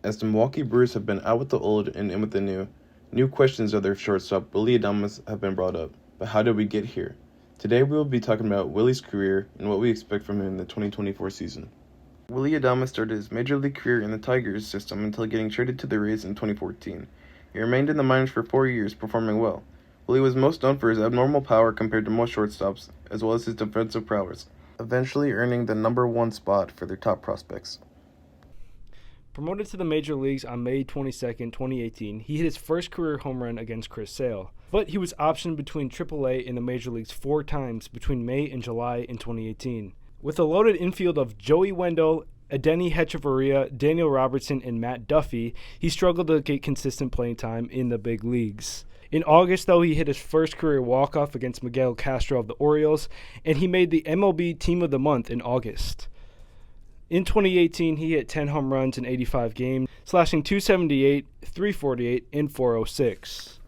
As the Milwaukee Brewers have been out with the old and in with the new questions of their shortstop, Willy Adames, have been brought up. But how did we get here? Today we will be talking about Willy's career and what we expect from him in the 2024 season. Willy Adames started his major league career in the Tigers system until getting traded to the Rays in 2014. He remained in the minors for 4 years, performing well. Willy was most known for his abnormal power compared to most shortstops, as well as his defensive prowess, eventually earning the number 1 spot for their top prospects. Promoted to the major leagues on May 22, 2018, he hit his first career home run against Chris Sale, but he was optioned between AAA and the major leagues 4 times between May and July in 2018. With a loaded infield of Joey Wendell, Adeiny Hechavarria, Daniel Robertson, and Matt Duffy, he struggled to get consistent playing time in the big leagues. In August, though, he hit his first career walk-off against Miguel Castro of the Orioles, and he made the MLB Team of the Month in August. In 2018, he hit 10 home runs in 85 games, slashing .278, .348, and .406.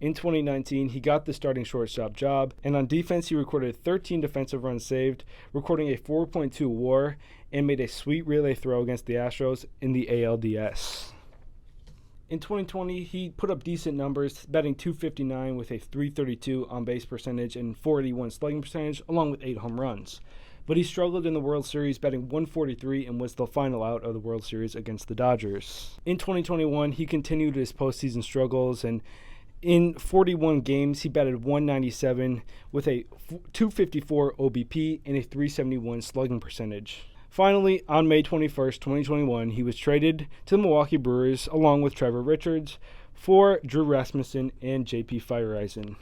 In 2019, he got the starting shortstop job, and on defense, he recorded 13 defensive runs saved, recording a 4.2 WAR, and made a sweet relay throw against the Astros in the ALDS. In 2020, he put up decent numbers, batting .259 with a .332 on-base percentage and .481 slugging percentage, along with 8 home runs. But he struggled in the World Series, batting .143 and was the final out of the World Series against the Dodgers. In 2021, he continued his postseason struggles, and in 41 games, he batted .197 with a .254 OBP and a .371 slugging percentage. Finally, on May 21, 2021, he was traded to the Milwaukee Brewers along with Trevor Richards for Drew Rasmussen and JP Feyereisen.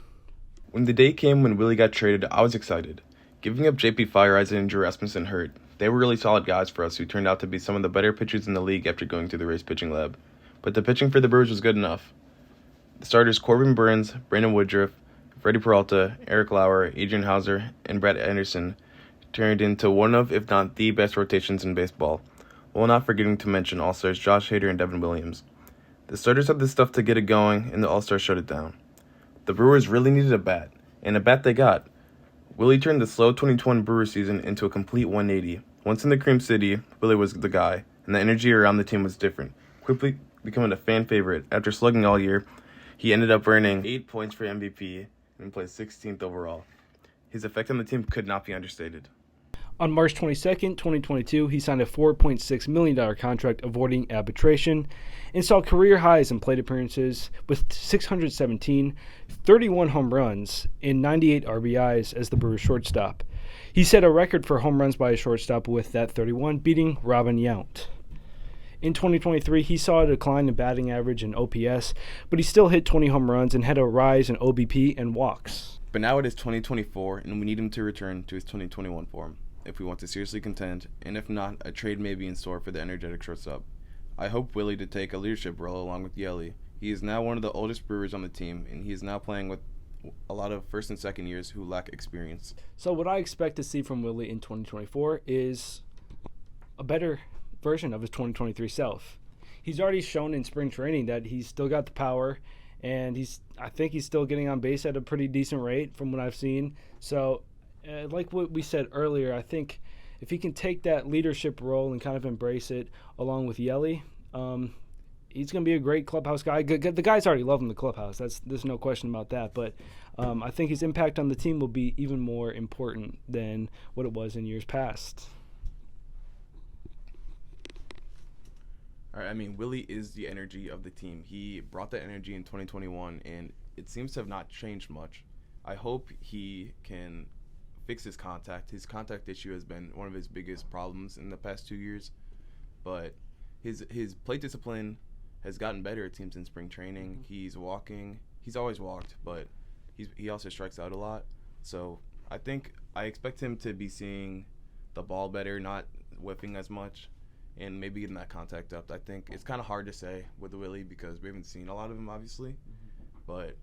When the day came when Willy got traded, I was excited. Giving up JP Feyereisen and Drew Rasmussen hurt. They were really solid guys for us who turned out to be some of the better pitchers in the league after going through the Rays pitching lab. But the pitching for the Brewers was good enough. The starters Corbin Burns, Brandon Woodruff, Freddie Peralta, Eric Lauer, Adrian Hauser, and Brett Anderson turned into one of, if not the best rotations in baseball, while not forgetting to mention All-Stars Josh Hader and Devin Williams. The starters had the stuff to get it going, and the All-Stars shut it down. The Brewers really needed a bat, and a bat they got. Willy turned the slow 2020 Brewers season into a complete 180. Once in the Cream City, Willy was the guy, and the energy around the team was different, quickly becoming a fan favorite. After slugging all year, he ended up earning 8 points for MVP and placed 16th overall. His effect on the team could not be understated. On March 22, 2022, he signed a $4.6 million contract avoiding arbitration and saw career highs in plate appearances with 617, 31 home runs, and 98 RBIs as the Brewers shortstop. He set a record for home runs by a shortstop with that 31, beating Robin Yount. In 2023, he saw a decline in batting average and OPS, but he still hit 20 home runs and had a rise in OBP and walks. But now it is 2024, and we need him to return to his 2021 form if we want to seriously contend, and if not, a trade may be in store for the energetic shortstop. I hope Willy to take a leadership role along with Yelly. He is now one of the oldest Brewers on the team, and he is now playing with a lot of first and second years who lack experience. So what I expect to see from Willy in 2024 is a better version of his 2023 self. He's already shown in spring training that he's still got the power, and I think he's still getting on base at a pretty decent rate from what I've seen. So like what we said earlier, I think if he can take that leadership role and kind of embrace it along with Yelly, he's going to be a great clubhouse guy. The guys already love him in the clubhouse. There's no question about that. But I think his impact on the team will be even more important than what it was in years past. All right, Willy is the energy of the team. He brought that energy in 2021, and it seems to have not changed much. I hope he can fix his contact. His contact issue has been one of his biggest problems in the past 2 years, but his plate discipline has gotten better, it seems, in spring training. He's walking. He's always walked, but he also strikes out a lot. So I expect him to be seeing the ball better, not whiffing as much, and maybe getting that contact up. I think it's kind of hard to say with Willy because we haven't seen a lot of him, obviously. But,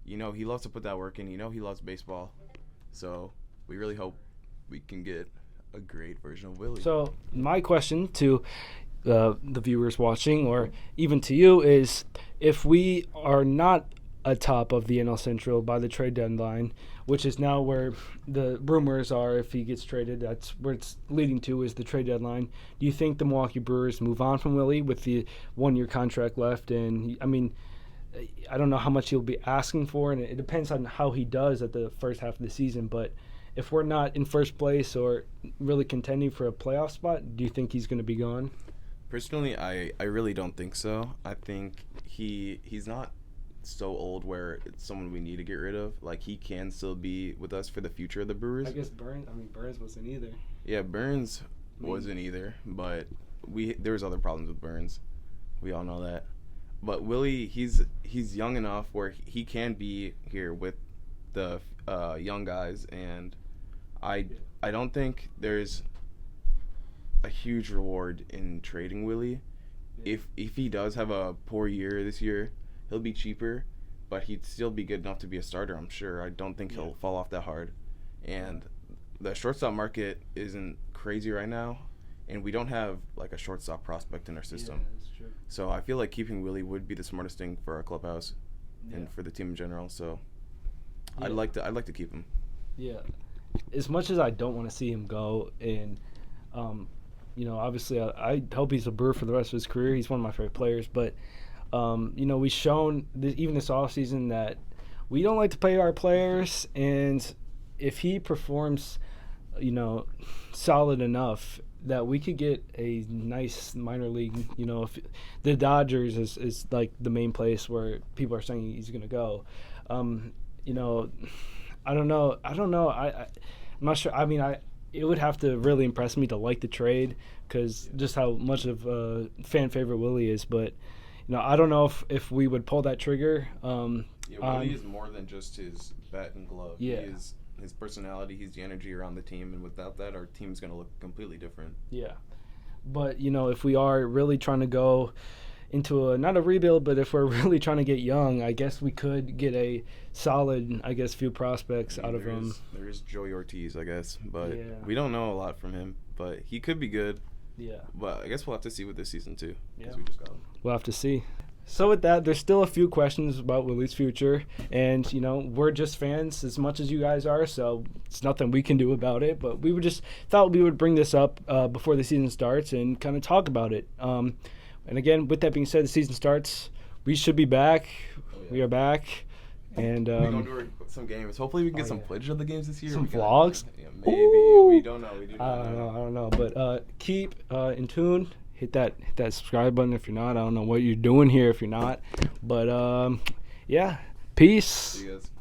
he loves to put that work in. He loves baseball. So we really hope we can get a great version of Willy. So my question to the viewers watching, or even to you, is if we are not atop of the NL Central by the trade deadline, which is now where the rumors are. If he gets traded, that's where it's leading to, is the trade deadline. Do you think the Milwaukee Brewers move on from Willy with the 1-year contract left? And I mean, I don't know how much he'll be asking for, and it depends on how he does at the first half of the season. But if we're not in first place or really contending for a playoff spot, do you think he's going to be gone? Personally, I really don't think so. I think he's not so old where it's someone we need to get rid of. Like, he can still be with us for the future of the Brewers. I guess Burns wasn't either. Yeah, Burns wasn't either, but there was other problems with Burns. We all know that. But Willy, he's young enough where he can be here with the young guys, and I don't think there's a huge reward in trading Willy. If he does have a poor year this year, he'll be cheaper, but he'd still be good enough to be a starter, I'm sure. I don't think he'll fall off that hard. And the shortstop market isn't crazy right now, and we don't have like a shortstop prospect in our system. Yeah, that's true. So I feel like keeping Willy would be the smartest thing for our clubhouse and for the team in general. So I'd like to keep him. Yeah. As much as I don't want to see him go, and obviously I hope he's a Brewer for the rest of his career. He's one of my favorite players, but we've shown even this offseason that we don't like to pay our players, and if he performs, solid enough that we could get a nice minor league, if the Dodgers is like the main place where people are saying he's going to go. I don't know. I'm not sure. I mean, it would have to really impress me to like the trade, because just how much of a fan favorite Willy is. But I don't know if we would pull that trigger. Willy is more than just his bat and glove. Yeah. He is his personality. He's the energy around the team, and without that, our team's going to look completely different. Yeah. But if we are really trying to go into not a rebuild, but if we're really trying to get young, I guess we could get a solid, few prospects out of him. There is Joey Ortiz, I guess, but we don't know a lot from him. But he could be good. Yeah. But I guess we'll have to see with this season too. Yeah. We just got him. We'll have to see. So with that, there's still a few questions about Willy's future, and we're just fans as much as you guys are, so it's nothing we can do about it. But we thought we would bring this up before the season starts and kind of talk about it. And again, with that being said, the season starts. We should be back. Oh, yeah. We are back. And we're going to do some games. Hopefully we can get some footage of the games this year. Some vlogs? Maybe. Ooh. We don't know. I don't know. But keep in tune. Hit that subscribe button if you're not. I don't know what you're doing here if you're not. But, peace. See you guys.